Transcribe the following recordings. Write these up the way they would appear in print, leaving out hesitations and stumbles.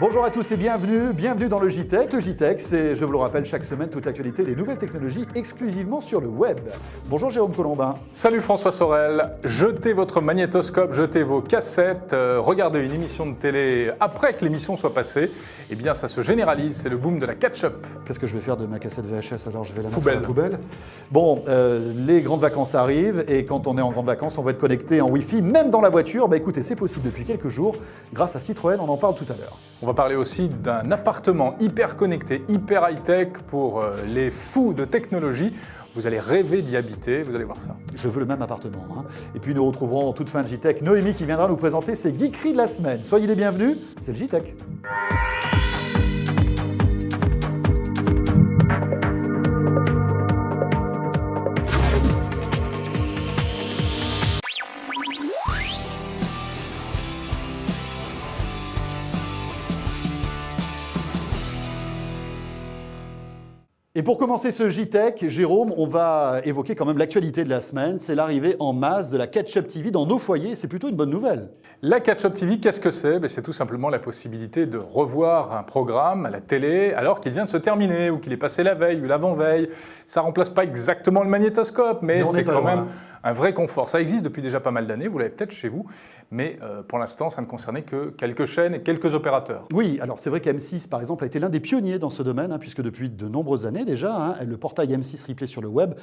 Bonjour à tous et bienvenue dans le JTech. Le JTech, c'est, je vous le rappelle, chaque semaine toute l'actualité des nouvelles technologies exclusivement sur le web. Bonjour Jérôme Colombin. Salut François Sorel. Jetez votre magnétoscope, jetez vos cassettes, regardez une émission de télé après que l'émission soit passée. Eh bien, ça se généralise, c'est le boom de la catch-up. Qu'est-ce que je vais faire de ma cassette VHS alors? Je vais la mettre Poubelle. à la poubelle. Bon, les grandes vacances arrivent et quand on est en grandes vacances, on va être connecté en Wi-Fi, même dans la voiture. Bah écoutez, c'est possible depuis quelques jours grâce à Citroën, on en parle tout à l'heure. On va parler aussi d'un appartement hyper connecté, hyper high-tech pour les fous de technologie. Vous allez rêver d'y habiter, vous allez voir ça. Je veux le même appartement. Et puis nous retrouverons en toute fin de JTech Noémie qui viendra nous présenter ses geekeries de la semaine. Soyez les bienvenus, c'est le JTech. Et pour commencer ce JTech, Jérôme, on va évoquer quand même l'actualité de la semaine. C'est l'arrivée en masse de la Catch-up TV dans nos foyers. C'est plutôt une bonne nouvelle. La catch-up TV, qu'est-ce que c'est? C'est tout simplement la possibilité de revoir un programme à la télé alors qu'il vient de se terminer ou qu'il est passé la veille ou l'avant-veille. Ça ne remplace pas exactement le magnétoscope, mais c'est quand même un vrai confort. Ça existe depuis déjà pas mal d'années, vous l'avez peut-être chez vous, mais pour l'instant, ça ne concernait que quelques chaînes et quelques opérateurs. Oui, alors c'est vrai qu'M6, par exemple, a été l'un des pionniers dans ce domaine, puisque depuis de nombreuses années déjà, le portail M6 Replay sur le web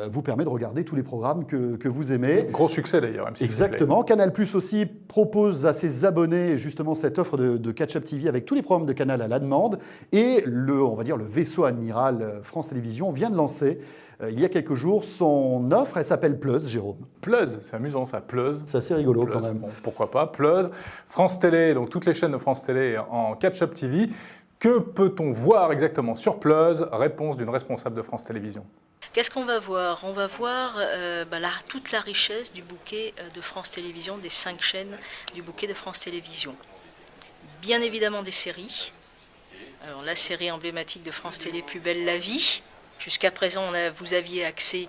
vous permet de regarder tous les programmes que vous aimez. Gros succès d'ailleurs, M6 Exactement. Replay. Canal+ aussi propose à ses abonnés justement cette offre de Catch-up TV avec tous les programmes de Canal à la demande. Et on va dire le vaisseau amiral France Télévisions vient de lancer il y a quelques jours son offre. Elle s'appelle Plus, Jérôme. Plus, c'est amusant ça, Plus. C'est assez rigolo Plus, quand même. Bon, pourquoi pas, Plus. France Télé, donc toutes les chaînes de France Télé en Catch-up TV. Que peut-on voir exactement sur Plus? Réponse d'une responsable de France Télévisions. Qu'est-ce qu'on va voir? On va voir toute la richesse du bouquet de France Télévisions, des 5 chaînes du bouquet de France Télévisions. Bien évidemment des séries. Alors la série emblématique de France Télé, Plus belle la vie. Jusqu'à présent, vous aviez accès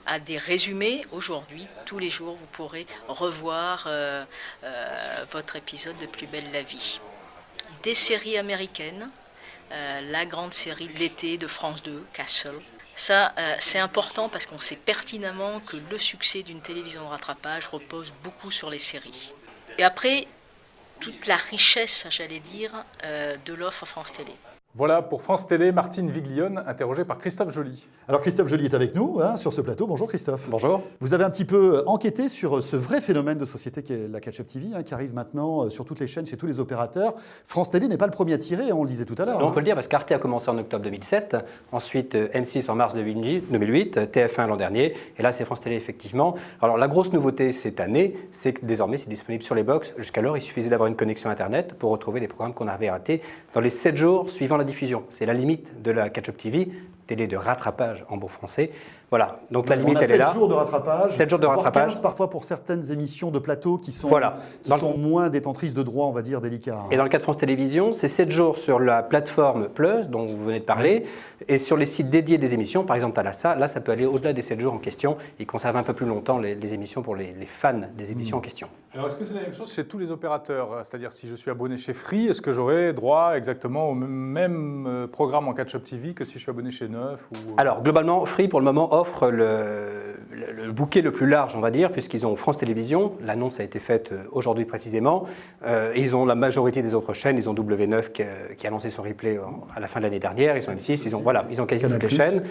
à des résumés. Aujourd'hui, tous les jours, vous pourrez revoir votre épisode de Plus belle la vie. Des séries américaines, la grande série de l'été de France 2, Castle. Ça, c'est important parce qu'on sait pertinemment que le succès d'une télévision de rattrapage repose beaucoup sur les séries. Et après, toute la richesse, j'allais dire, de l'offre France Télé. Voilà pour France Télé, Martine Viglione, interrogée par Christophe Joly. Alors Christophe Joly est avec nous sur ce plateau. Bonjour Christophe. Bonjour. Vous avez un petit peu enquêté sur ce vrai phénomène de société qu'est la Catch-up TV, qui arrive maintenant sur toutes les chaînes, chez tous les opérateurs. France Télé n'est pas le premier à tirer, on le disait tout à l'heure. On peut le dire parce qu'Arte a commencé en octobre 2007, ensuite M6 en mars 2008, TF1 l'an dernier, et là c'est France Télé effectivement. Alors la grosse nouveauté cette année, c'est que désormais c'est disponible sur les box. Jusqu'alors, il suffisait d'avoir une connexion Internet pour retrouver les programmes qu'on avait ratés dans les 7 jours suivant la diffusion. C'est la limite de la Catch-up TV, télé de rattrapage en bon français. Voilà, donc la limite elle est là. 7 jours de rattrapage. 7 jours de rattrapage. 15 parfois pour certaines émissions de plateau qui sont, sont moins détentrices de droits, on va dire, délicats. Et dans le cas de France Télévisions, c'est 7 jours sur la plateforme Plus, dont vous venez de parler, et sur les sites dédiés des émissions, par exemple Thalassa, là ça peut aller au-delà des 7 jours en question. Ils conservent un peu plus longtemps les émissions pour les fans des émissions en question. Alors est-ce que c'est la même chose chez tous les opérateurs? C'est-à-dire si je suis abonné chez Free, est-ce que j'aurai droit exactement au même programme en Catch-up TV que si je suis abonné chez Neuf ou... Alors globalement, Free pour le moment offre le bouquet le plus large, on va dire, puisqu'ils ont France Télévisions, l'annonce a été faite aujourd'hui précisément, et ils ont la majorité des autres chaînes, ils ont W9 qui a lancé son replay à la fin de l'année dernière, ils ont M6, ils ont quasi toutes les chaînes.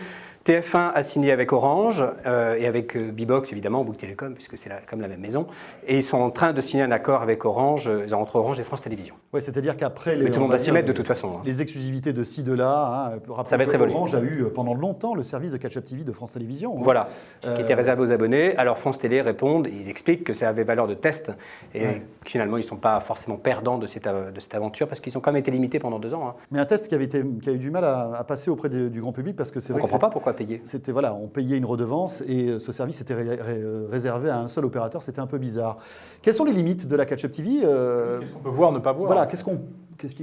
TF1 a signé avec Orange et avec Bbox évidemment, Bouygues Télécom, puisque c'est comme la même maison, et ils sont en train de signer un accord avec Orange, entre Orange et France Télévisions. Oui, c'est-à-dire qu'après tout le monde va s'y mettre de toute façon. Les exclusivités de ci, de là, ça va être évolué. Orange a eu pendant longtemps le service de Catch-up TV de France Télévisions. Voilà, qui était réservé aux abonnés. Alors France Télé répondent, ils expliquent que ça avait valeur de test et que finalement ils ne sont pas forcément perdants de cette aventure parce qu'ils ont quand même été limités pendant 2 ans. Mais un test qui a eu du mal à passer auprès du grand public parce que c'est vrai on ne comprend pas pourquoi payer. C'était on payait une redevance et ce service était réservé à un seul opérateur. C'était un peu bizarre. Quelles sont les limites de la Catch-up TV Qu'est-ce qu'on peut voir, ne pas voir? Voilà, qu'est-ce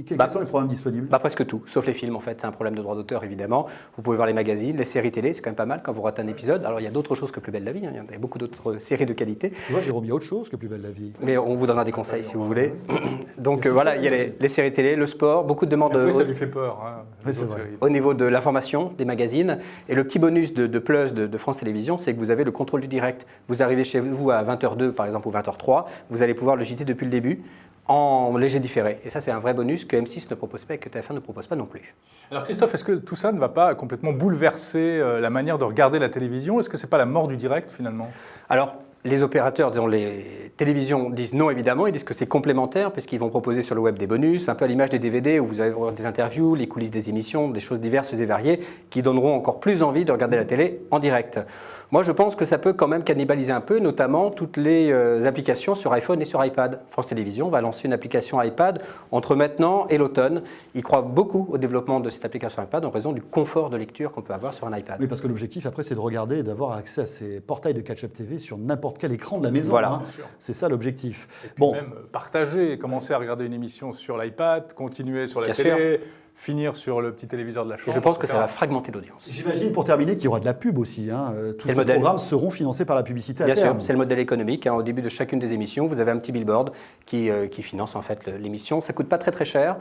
Quels sont les programmes disponibles? Presque tout, sauf les films en fait. C'est un problème de droit d'auteur évidemment. Vous pouvez voir les magazines, les séries télé, c'est quand même pas mal quand vous ratez un épisode. Alors il y a d'autres choses que Plus belle la vie, hein. Il y a beaucoup d'autres séries de qualité. Tu vois, Jérôme, il y a autre chose que Plus belle la vie. Mais on vous donnera des conseils si vous voulez. Donc voilà, il y a les séries télé, le sport, beaucoup de demandes. Après, ça lui fait peur. Hein, oui, c'est vrai. Au niveau de l'information, des magazines. Et le petit bonus de Plus de France Télévisions, c'est que vous avez le contrôle du direct. Vous arrivez chez vous à 20h02 par exemple ou 20h03, vous allez pouvoir le JT depuis le début en léger différé. Et ça, c'est un vrai bonus que M6 ne propose pas et que TF1 ne propose pas non plus. Alors Christophe, est-ce que tout ça ne va pas complètement bouleverser la manière de regarder la télévision? Est-ce que ce n'est pas la mort du direct finalement? Alors, les opérateurs, disons, les télévisions disent non évidemment, ils disent que c'est complémentaire puisqu'ils vont proposer sur le web des bonus, un peu à l'image des DVD où vous allez avoir des interviews, les coulisses des émissions, des choses diverses et variées qui donneront encore plus envie de regarder la télé en direct. Moi, je pense que ça peut quand même cannibaliser un peu, notamment toutes les applications sur iPhone et sur iPad. France Télévisions va lancer une application iPad entre maintenant et l'automne. Ils croient beaucoup au développement de cette application iPad en raison du confort de lecture qu'on peut avoir sur un iPad. Oui, parce que l'objectif après, c'est de regarder et d'avoir accès à ces portails de Catch-Up TV sur n'importe quel écran de la maison. Voilà. Hein. C'est ça l'objectif. Et puis même partager, commencer à regarder une émission sur l'iPad, continuer sur la Bien télé, sûr. Finir sur le petit téléviseur de la chambre. Et je pense que ça va fragmenter l'audience. J'imagine, pour terminer, qu'il y aura de la pub aussi. Hein. Tous ces programmes seront financés par la publicité à terme. Bien sûr, c'est le modèle économique. Hein. Au début de chacune des émissions, vous avez un petit billboard qui finance en fait l'émission. Ça ne coûte pas très cher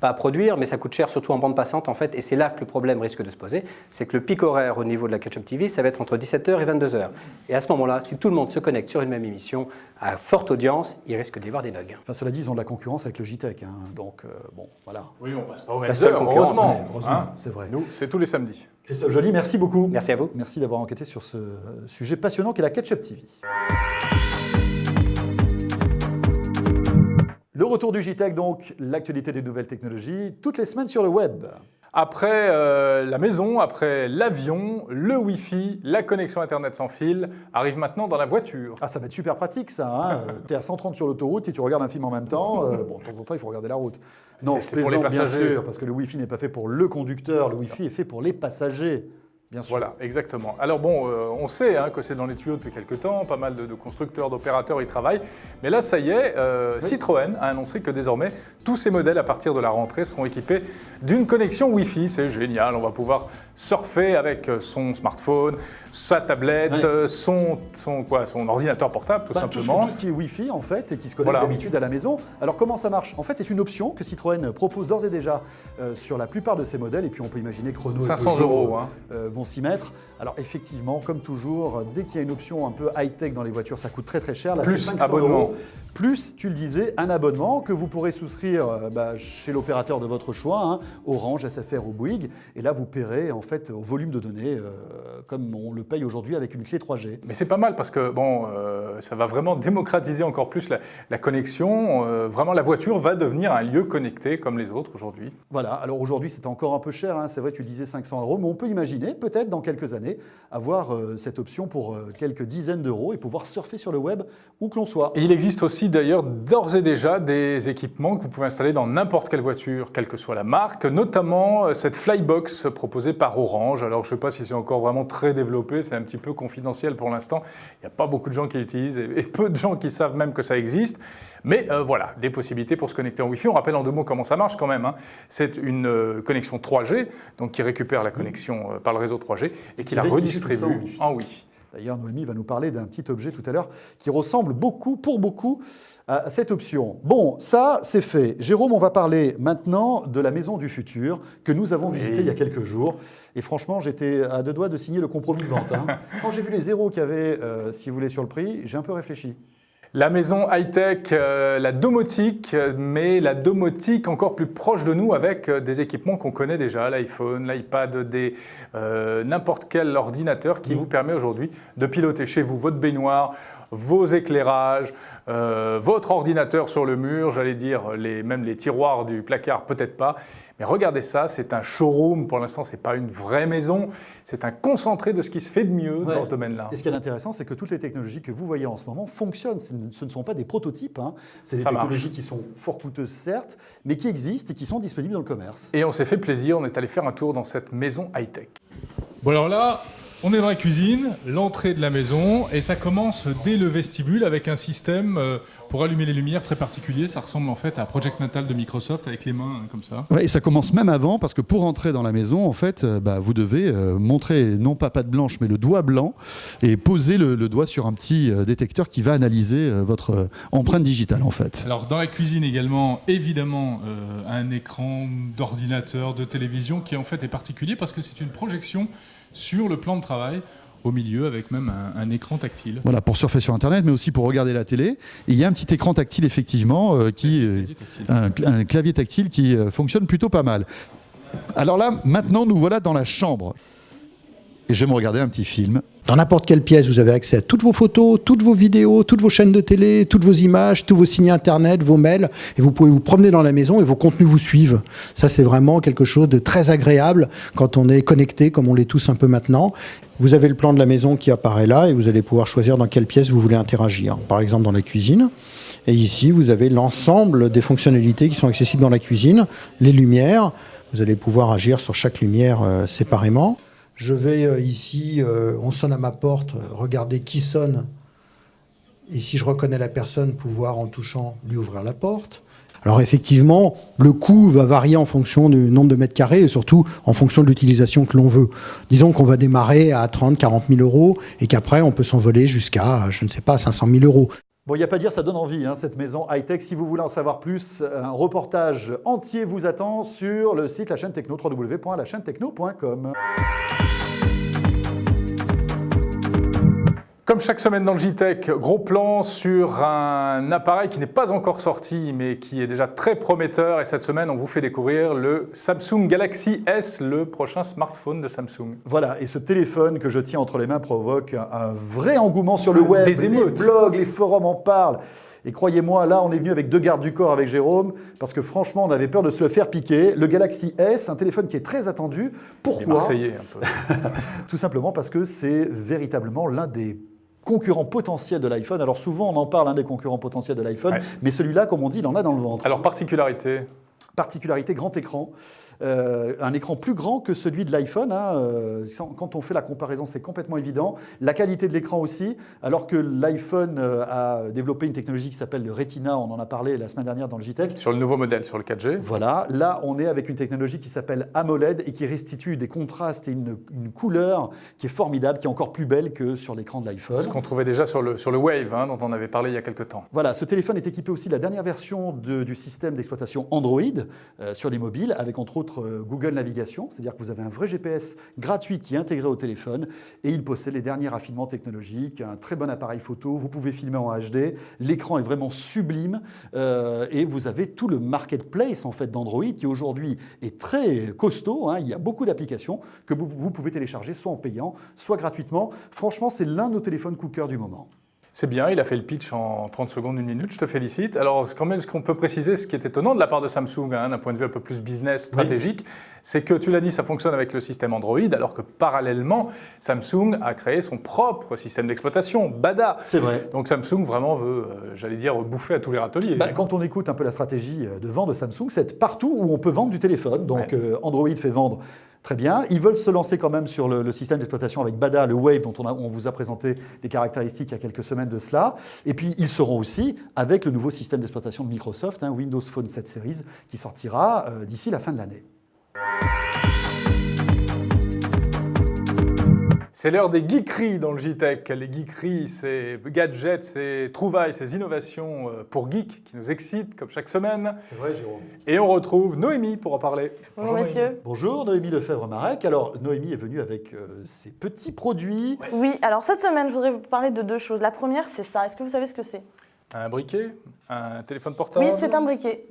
pas à produire, mais ça coûte cher surtout en bande passante en fait. Et c'est là que le problème risque de se poser. C'est que le pic horaire au niveau de la Catch-Up TV, ça va être entre 17h et 22h. Et à ce moment-là, si tout le monde se connecte sur une même émission, à forte audience, il risque d'y avoir des bugs. Enfin, cela dit, ils ont de la concurrence avec le JTech. Hein. Donc, bon, voilà. Oui, on passe pas aux mêmes La seule heures, concurrence, heureusement, hein. c'est vrai. Nous, c'est tous les samedis. Christophe Joly, merci beaucoup. Merci à vous. Merci d'avoir enquêté sur ce sujet passionnant qu'est la Catch-Up TV. Le retour du JTech, donc, l'actualité des nouvelles technologies, toutes les semaines sur le web. Après la maison, après l'avion, le Wi-Fi, la connexion Internet sans fil arrive maintenant dans la voiture. Ah, ça va être super pratique, ça. Hein. Tu es à 130 sur l'autoroute et tu regardes un film en même temps. Bon, de temps en temps, il faut regarder la route. Non, je pour les plaisante, bien passagers. sûr, parce que le Wi-Fi n'est pas fait pour le conducteur. Le Wi-Fi est fait pour les passagers. Bien sûr. Voilà, exactement. Alors bon, on sait que c'est dans les tuyaux depuis quelques temps, pas mal de constructeurs, d'opérateurs y travaillent, mais là, ça y est, Oui. Citroën a annoncé que désormais, tous ces modèles à partir de la rentrée seront équipés d'une connexion Wi-Fi. C'est génial, on va pouvoir surfer avec son smartphone, sa tablette, son ordinateur portable, tout simplement. Tout ce qui est Wi-Fi, en fait, et qui se connecte d'habitude à la maison. Alors, comment ça marche? En fait, c'est une option que Citroën propose d'ores et déjà sur la plupart de ses modèles, et puis on peut imaginer que Renault 500 et Peugeot, €. Vont s'y mettre. Alors effectivement, comme toujours, dès qu'il y a une option un peu high-tech dans les voitures, ça coûte très cher. Là, Plus c'est 500 abonnement. €, plus, tu le disais, un abonnement que vous pourrez souscrire chez l'opérateur de votre choix, hein, Orange, SFR ou Bouygues. Et là, vous paierez en fait au volume de données comme on le paye aujourd'hui avec une clé 3G. Mais c'est pas mal parce que bon, ça va vraiment démocratiser encore plus la connexion. Vraiment, la voiture va devenir un lieu connecté comme les autres aujourd'hui. Voilà, alors aujourd'hui c'est encore un peu cher, hein. C'est vrai, tu disais 500 €, mais on peut imaginer peut-être dans quelques années avoir cette option pour quelques dizaines d'euros et pouvoir surfer sur le web où que l'on soit. Et il existe aussi d'ailleurs d'ores et déjà des équipements que vous pouvez installer dans n'importe quelle voiture, quelle que soit la marque, notamment cette Flybox proposée par Orange. Alors je ne sais pas si c'est encore vraiment très développé, c'est un petit peu confidentiel pour l'instant. Il n'y a pas beaucoup de gens qui l'utilisent et peu de gens qui savent même que ça existe. Mais voilà, des possibilités pour se connecter en Wi-Fi. On rappelle en 2 mots comment ça marche quand même. Hein. C'est une connexion 3G, donc qui récupère la connexion par le réseau 3G et qui la redistribue en Wi-Fi. D'ailleurs, Noémie va nous parler d'un petit objet tout à l'heure qui ressemble beaucoup, pour beaucoup, à cette option. Bon, ça, c'est fait. Jérôme, on va parler maintenant de la maison du futur que nous avons visitée il y a quelques jours. Et franchement, j'étais à 2 doigts de signer le compromis de vente. Hein. Quand j'ai vu les zéros qu'il y avait, si vous voulez, sur le prix, j'ai un peu réfléchi. La maison high-tech, la domotique, mais la domotique encore plus proche de nous avec des équipements qu'on connaît déjà, l'iPhone, l'iPad, n'importe quel ordinateur qui vous permet aujourd'hui de piloter chez vous votre baignoire, vos éclairages, votre ordinateur sur le mur, j'allais dire même les tiroirs du placard, peut-être pas. Mais regardez ça, c'est un showroom, pour l'instant c'est pas une vraie maison, c'est un concentré de ce qui se fait de mieux dans ce domaine-là. Et ce qui est intéressant, c'est que toutes les technologies que vous voyez en ce moment fonctionnent. Ce ne sont pas des prototypes, hein. C'est des technologies qui sont fort coûteuses certes, mais qui existent et qui sont disponibles dans le commerce. Et on s'est fait plaisir, on est allé faire un tour dans cette maison high-tech. Bon alors là, On est dans la cuisine, l'entrée de la maison, et ça commence dès le vestibule avec un système pour allumer les lumières très particulier. Ça ressemble en fait à Project Natal de Microsoft avec les mains comme ça. Ouais, et ça commence même avant parce que pour entrer dans la maison, en fait, vous devez montrer non pas patte blanche mais le doigt blanc et poser le doigt sur un petit détecteur qui va analyser votre empreinte digitale en fait. Alors dans la cuisine également, évidemment, un écran d'ordinateur, de télévision qui en fait est particulier parce que c'est une projection sur le plan de travail, au milieu avec même un écran tactile. Voilà, pour surfer sur Internet, mais aussi pour regarder la télé. Et il y a un petit écran tactile, effectivement, un clavier tactile qui fonctionne plutôt pas mal. Alors là, maintenant, nous voilà dans la chambre. Et je vais me regarder un petit film. Dans n'importe quelle pièce, vous avez accès à toutes vos photos, toutes vos vidéos, toutes vos chaînes de télé, toutes vos images, tous vos signes internet, vos mails. Et vous pouvez vous promener dans la maison et vos contenus vous suivent. Ça, c'est vraiment quelque chose de très agréable quand on est connecté, comme on l'est tous un peu maintenant. Vous avez le plan de la maison qui apparaît là et vous allez pouvoir choisir dans quelle pièce vous voulez interagir. Par exemple, dans la cuisine. Et ici, vous avez l'ensemble des fonctionnalités qui sont accessibles dans la cuisine. Les lumières. Vous allez pouvoir agir sur chaque lumière séparément. Je vais ici, on sonne à ma porte, regarder qui sonne. Et si je reconnais la personne, pouvoir en touchant lui ouvrir la porte. Alors effectivement, le coût va varier en fonction du nombre de mètres carrés et surtout en fonction de l'utilisation que l'on veut. Disons qu'on va démarrer à 30 000, 40 000 euros et qu'après on peut s'envoler jusqu'à, je ne sais pas, 500 000 euros. Bon, il n'y a pas à dire, ça donne envie, hein, cette maison high-tech. Si vous voulez en savoir plus, un reportage entier vous attend sur le site La Chaîne Techno, www.lachaînetechno.com. Comme chaque semaine dans le JTech, gros plan sur un appareil qui n'est pas encore sorti, mais qui est déjà très prometteur. Et cette semaine, on vous fait découvrir le Samsung Galaxy S, le prochain smartphone de Samsung. Voilà, et ce téléphone que je tiens entre les mains provoque un vrai engouement sur le web. Des émeutes. Les blogs, les forums en parlent. Et croyez-moi, là, on est venu avec 2 gardes du corps avec Jérôme, parce que franchement, on avait peur de se le faire piquer. Le Galaxy S, un téléphone qui est très attendu. Pourquoi ? Il est marseillais un peu. Tout simplement parce que c'est véritablement l'un des concurrent potentiel de l'iPhone. Alors souvent, on en parle, des concurrents potentiels de l'iPhone, mais celui-là, comme on dit, il en a dans le ventre. Alors, particularité, grand écran. Un écran plus grand que celui de l'iPhone. Quand on fait la comparaison, c'est complètement évident. La qualité de l'écran aussi, alors que l'iPhone a développé une technologie qui s'appelle le Retina, on en a parlé la semaine dernière dans le JTech. Sur le nouveau modèle, sur le 4G. Voilà, là on est avec une technologie qui s'appelle AMOLED et qui restitue des contrastes et une couleur qui est formidable, qui est encore plus belle que sur l'écran de l'iPhone. Ce qu'on trouvait déjà sur le Wave, dont on avait parlé il y a quelques temps. Voilà, ce téléphone est équipé aussi de la dernière version du système d'exploitation Android sur les mobiles, avec entre autres Google Navigation, c'est-à-dire que vous avez un vrai GPS gratuit qui est intégré au téléphone et il possède les derniers raffinements technologiques, un très bon appareil photo, vous pouvez filmer en HD, l'écran est vraiment sublime et vous avez tout le marketplace en fait d'Android qui aujourd'hui est très costaud, il y a beaucoup d'applications que vous pouvez télécharger soit en payant, soit gratuitement. Franchement, c'est l'un de nos téléphones coup de cœur du moment. C'est bien, il a fait le pitch en 30 secondes, 1 minute, je te félicite. Alors, quand même, ce qu'on peut préciser, ce qui est étonnant de la part de Samsung, d'un point de vue un peu plus business, stratégique, c'est que, tu l'as dit, ça fonctionne avec le système Android, alors que parallèlement, Samsung a créé son propre système d'exploitation, Bada. C'est vrai. Donc Samsung vraiment veut, j'allais dire, bouffer à tous les râteliers. Quand on écoute un peu la stratégie de vente de Samsung, c'est partout où on peut vendre du téléphone. Donc Android fait vendre très bien. Ils veulent se lancer quand même sur le système d'exploitation avec Bada, le Wave, dont on vous a présenté les caractéristiques il y a quelques semaines de cela. Et puis, ils seront aussi avec le nouveau système d'exploitation de Microsoft, Windows Phone 7 Series, qui sortira d'ici la fin de l'année. C'est l'heure des geekeries dans le JTech. Les geekeries, c'est gadgets, c'est trouvailles, c'est innovations pour geeks qui nous excitent, comme chaque semaine. C'est vrai, Jérôme. Et on retrouve Noémie pour en parler. Bonjour messieurs. Bonjour, Noémie Lefebvre-Marek. Alors, Noémie est venue avec ses petits produits. Oui, alors cette semaine, je voudrais vous parler de 2 choses. La première, c'est ça. Est-ce que vous savez ce que c'est ? Un briquet ? Un téléphone portable ? Oui, c'est un briquet.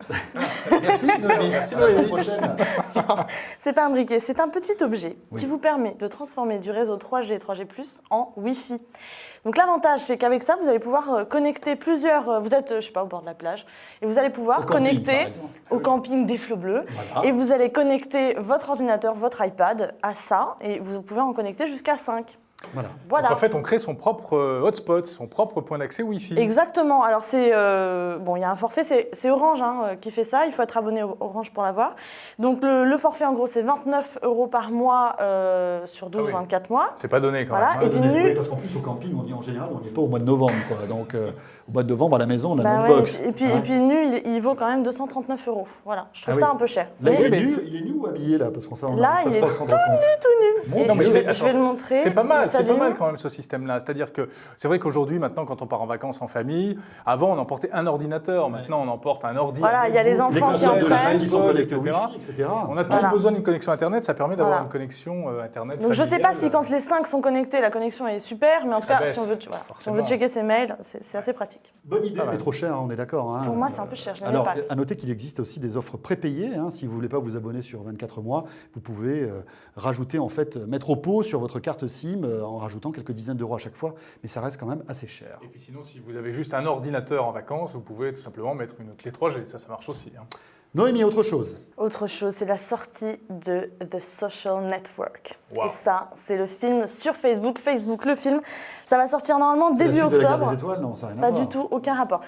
Merci, Noémie. Merci, Noémie. À la semaine prochaine. Non, c'est pas un briquet, c'est un petit objet qui vous permet de transformer du réseau 3G et 3G+, en Wi-Fi. Donc l'avantage, c'est qu'avec ça, vous allez pouvoir connecter plusieurs... Vous êtes, je sais pas, au bord de la plage, et vous allez pouvoir connecter au camping des Flots Bleus, et vous allez connecter votre ordinateur, votre iPad à ça, et vous pouvez en connecter jusqu'à 5. Voilà. Donc en fait, on crée son propre hotspot, son propre point d'accès Wi-Fi. Exactement. Alors, il y a un forfait, c'est Orange qui fait ça. Il faut être abonné au Orange pour l'avoir. Donc, le forfait, en gros, c'est 29 € par mois sur 12 ou 24 mois. C'est pas donné quand Voilà. même. Et puis, Oui, parce qu'en plus, au camping, on dit en général, on n'y est pas au mois de novembre. Quoi. Donc, au mois de novembre, à la maison, on a notre box. Et puis nu, il vaut quand même 239 €. Voilà. Je trouve Ah ça oui. un peu cher. Là, Mais il est nu ou habillé, là? Parce qu'on ça, on là, a il est pas se rendre compte. tout nu. Bon, Et non, mais je vais le montrer. C'est pas mal, Il c'est pas s'allume. mal quand même ce système-là. C'est-à-dire que c'est vrai qu'aujourd'hui, maintenant, quand on part en vacances en famille, avant on emportait un ordinateur, maintenant on emporte un ordi. Voilà, il y a les Les enfants qui en consoles de prennent. qui sont connectés au etc. Wi-Fi, etc. On a tous Voilà. besoin d'une connexion Internet, ça permet d'avoir Voilà. une connexion Internet. Donc je sais pas familiale. si quand les 5 sont connectés, la connexion est super, mais en tout Ça cas, baisse, si on veut forcément. checker ses mails, c'est assez pratique. Bonne idée, Ah ouais. mais trop cher, on est d'accord. Hein. Pour moi, c'est un peu cher, je n'aimais Alors, pas. à noter qu'il existe aussi des offres prépayées. Hein. Si vous ne voulez pas vous abonner sur 24 mois, vous pouvez rajouter, en fait, mettre au pot sur votre carte SIM en rajoutant quelques dizaines d'euros à chaque fois, mais ça reste quand même assez cher. Et puis sinon, si vous avez juste un ordinateur en vacances, vous pouvez tout simplement mettre une clé 3G, ça marche aussi. Hein. Noémie, autre chose. Autre chose, c'est la sortie de The Social Network. Wow. Et ça, c'est le film sur Facebook. Facebook, le film, ça va sortir normalement C'est la début suite de la Guerre octobre. des étoiles? Non, ça n'a rien à Pas voir. du tout, aucun rapport.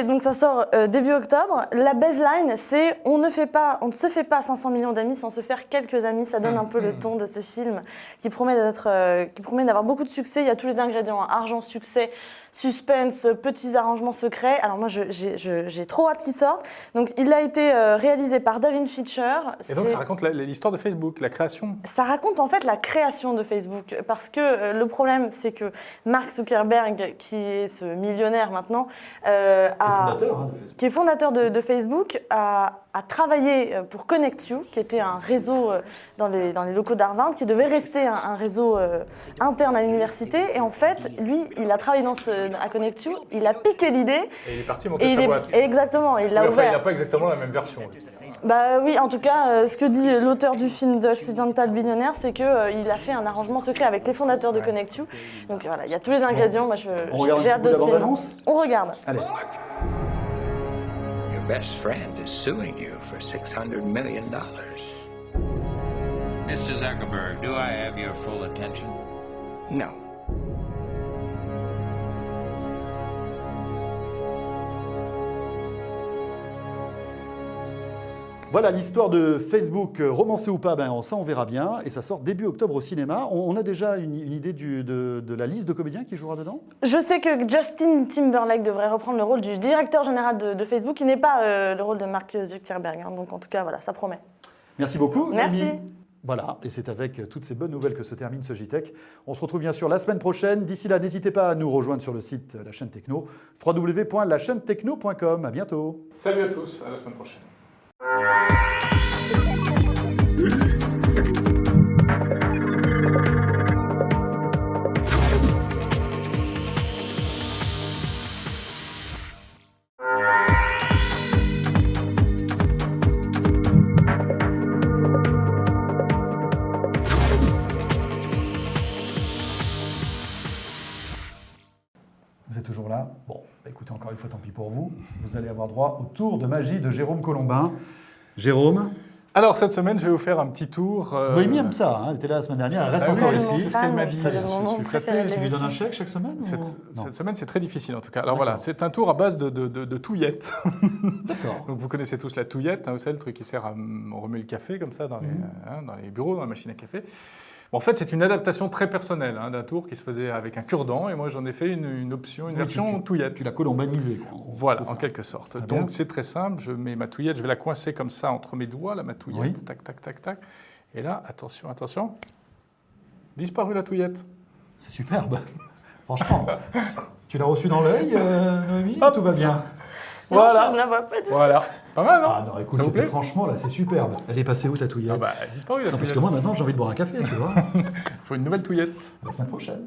Donc ça sort début octobre. La baseline, c'est on ne se fait pas 500 millions d'amis sans se faire quelques amis. Ça donne un peu le ton de ce film qui promet d'avoir beaucoup de succès. Il y a tous les ingrédients, hein. Argent, succès, suspense, petits arrangements secrets. Alors moi, j'ai trop hâte qu'il sorte. Donc il a été réalisé par David Fincher. Et donc ça raconte l'histoire de Facebook, la création. Ça raconte en fait la création de Facebook, parce que le problème, c'est que Mark Zuckerberg, qui est ce millionnaire maintenant, qui est fondateur de Facebook, a travaillé pour Connect You, qui était un réseau dans les locaux d'Harvard, qui devait rester un réseau interne à l'université. Et en fait, lui, il a travaillé à Connect You, il a piqué l'idée. Et il est parti monter sa boîte. Exactement, il l'a Oui, enfin, ouvert. il n'a pas exactement la même version. Bah oui, en tout cas, ce que dit l'auteur du film The Accidental Billionaire, c'est qu'il a fait un arrangement secret avec les fondateurs de Connect You. Donc voilà, il y a tous les ingrédients. Moi, On regarde j'ai un hâte petit de peu ce la film. bande-annonce? On regarde. Allez. Your best friend is suing you for $600 million. Mr. Zuckerberg, do I have your full attention? No. Voilà l'histoire de Facebook, romancée ou pas, ça on verra bien. Et ça sort début octobre au cinéma. On a déjà une idée de la liste de comédiens qui jouera dedans? Je sais que Justin Timberlake devrait reprendre le rôle du directeur général de Facebook, qui n'est pas le rôle de Mark Zuckerberg. Hein. Donc en tout cas, voilà, ça promet. Merci beaucoup. Merci. Noémie. Voilà, et c'est avec toutes ces bonnes nouvelles que se termine ce JTech. On se retrouve bien sûr la semaine prochaine. D'ici là, n'hésitez pas à nous rejoindre sur le site La Chaîne Techno, www.lachaînetechno.com. À bientôt. Salut à tous, à la semaine prochaine. Vous êtes toujours là? Bon, écoutez, encore une fois, tant pis pour vous. Vous allez avoir droit au tour de magie de Jérôme Colombin. Jérôme? Alors cette semaine, je vais vous faire un petit tour. Noémie aime ça, hein, elle était là la semaine dernière, elle reste Ah encore oui, ici. c'est ce qu'elle m'a dit. C'est le Je moment suis préféré flatté. de Tu lui donnes un l'émission. chèque chaque semaine? Cette, Non. cette semaine, c'est très difficile en tout cas. Alors D'accord. voilà, c'est un tour à base de touillettes. D'accord. Donc vous connaissez tous la touillette, hein, vous savez, le truc qui sert à remuer le café comme ça dans les bureaux, dans la machine à café. Bon, en fait, c'est une adaptation très personnelle d'un tour qui se faisait avec un cure-dent, et moi j'en ai fait une option, une version touillette. Tu l'as colombanisé, quoi. Voilà, C'est en ça. quelque sorte. Très bien. Donc c'est très simple, je mets ma touillette, je vais la coincer comme ça entre mes doigts, là, ma touillette, Oui. tac, tac, tac, tac. Et là, attention, attention, disparu la touillette. C'est superbe. Franchement. Tu l'as reçu dans l'œil, Noémie? Hop. Tout va bien. Non, Voilà. je ne la vois pas du tout. Voilà, pas mal, non? Ah non, écoute, Ça vous c'était plaît? franchement, là, c'est superbe. Elle est passée où, ta touillette? Ah bah, disparu la Non, parce touillette. que moi, maintenant, j'ai envie de boire un café, tu vois. Il faut une nouvelle touillette. La semaine prochaine.